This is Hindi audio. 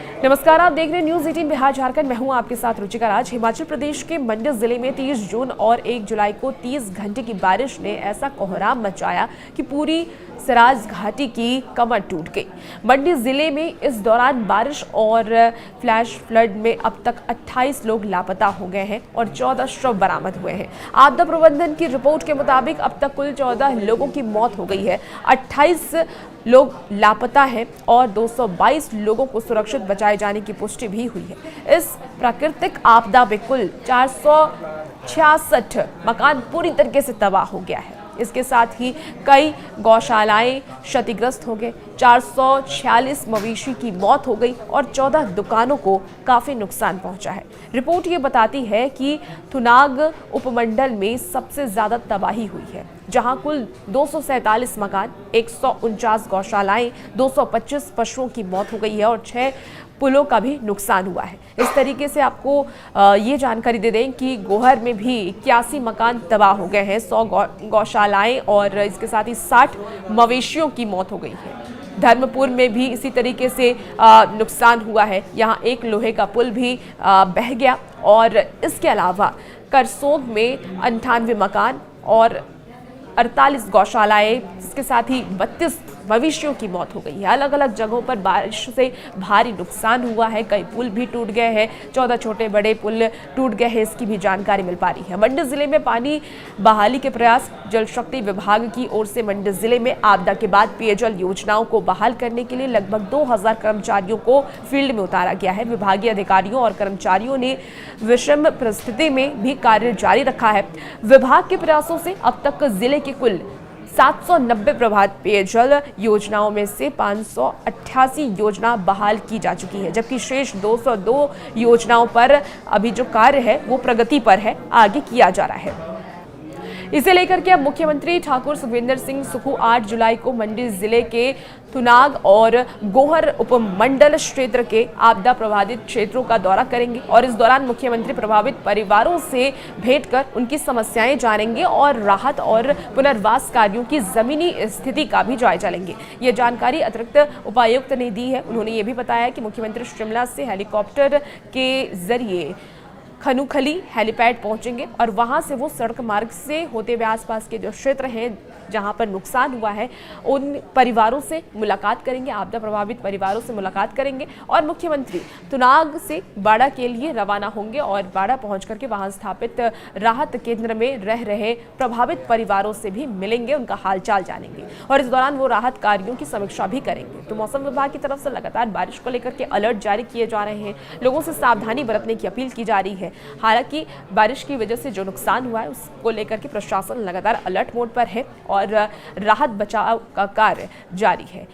नमस्कार, आप देख रहे हैं न्यूज 18 बिहार झारखंड। मैं हूं आपके साथ रुचिका राज। हिमाचल प्रदेश के मंडी जिले में 30 जून और 1 जुलाई को 30 घंटे की बारिश ने ऐसा कोहराम मचाया कि पूरी सराज घाटी की कमर टूट गई। मंडी जिले में इस दौरान बारिश और फ्लैश फ्लड में अब तक 28 लोग लापता हो गए हैं और 14 शव बरामद हुए हैं। आपदा प्रबंधन की रिपोर्ट के मुताबिक अब तक कुल 14 लोगों की मौत हो गई है, 28 लोग लापता हैं और 222 लोगों को सुरक्षित बचाए जाने की पुष्टि भी हुई है। इस प्राकृतिक आपदा में कुल 466 मकान पूरी तरीके से तबाह हो गया है। इसके साथ ही कई गौशालाएं क्षतिग्रस्त हो गए, 446 मवेशी की मौत हो गई और 14 दुकानों को काफी नुकसान पहुंचा है। रिपोर्ट ये बताती है कि थुनाग उपमंडल में सबसे ज्यादा तबाही हुई है, जहां कुल 247 मकान, 149 गौशालाएं, 225 पशुओं की मौत हो गई है और 6 पुलों का भी नुकसान हुआ है। इस तरीके से आपको ये जानकारी दे दें कि गोहर में भी 81 मकान तबाह हो गए हैं, 100 गौशालाएं और इसके साथ ही 60 मवेशियों की मौत हो गई है। धर्मपुर में भी इसी तरीके से नुकसान हुआ है, यहाँ एक लोहे का पुल भी बह गया और इसके अलावा करसोग में 98 मकान और 48 गौशालाएं, इसके साथ ही 32 मवेशियों की मौत हो गई है। अलग अलग जगहों पर बारिश से भारी नुकसान हुआ है, कई पुल भी टूट गए हैं, 14 छोटे बड़े पुल टूट गए हैं, इसकी भी जानकारी मिल पा रही है। मंडी जिले में पानी बहाली के प्रयास, जल शक्ति विभाग की ओर से मंडी जिले में आपदा के बाद पेयजल योजनाओं को बहाल करने के लिए लगभग 2000 कर्मचारियों को फील्ड में उतारा गया है। विभागीय अधिकारियों और कर्मचारियों ने विषम परिस्थिति में भी कार्य जारी रखा है। विभाग के प्रयासों से अब तक जिले के कुल 790 प्रभात पेयजल योजनाओं में से 588 योजना बहाल की जा चुकी है, जबकि शेष 202 योजनाओं पर अभी जो कार्य है वो प्रगति पर है, आगे किया जा रहा है। इसे लेकर के अब मुख्यमंत्री ठाकुर सुखविंदर सिंह सुक्खू 8 जुलाई को मंडी जिले के थुनाग और गोहर उपमंडल क्षेत्र के आपदा प्रभावित क्षेत्रों का दौरा करेंगे और इस दौरान मुख्यमंत्री प्रभावित परिवारों से भेंट कर उनकी समस्याएं जानेंगे और राहत और पुनर्वास कार्यों की जमीनी स्थिति का भी जायजा लेंगे। ये जानकारी अतिरिक्त उपायुक्त ने दी है। उन्होंने ये भी बताया कि मुख्यमंत्री शिमला से हेलीकॉप्टर के जरिए खनुखली हेलीपैड पहुंचेंगे और वहां से वो सड़क मार्ग से होते हुए आसपास के जो क्षेत्र हैं जहां पर नुकसान हुआ है उन परिवारों से मुलाकात करेंगे, आपदा प्रभावित परिवारों से मुलाकात करेंगे और मुख्यमंत्री थुनाग से बाड़ा के लिए रवाना होंगे और बाड़ा पहुंच करके वहां स्थापित राहत केंद्र में रह रहे प्रभावित परिवारों से भी मिलेंगे, उनका हालचाल जानेंगे और इस दौरान वो राहत कार्यों की समीक्षा भी करेंगे। तो मौसम विभाग की तरफ से लगातार बारिश को लेकर के अलर्ट जारी किए जा रहे हैं, लोगों से सावधानी बरतने की अपील की जा रही है। हालांकि बारिश की वजह से जो नुकसान हुआ है उसको लेकर के प्रशासन लगातार अलर्ट मोड पर है और राहत बचाव का कार्य जारी है।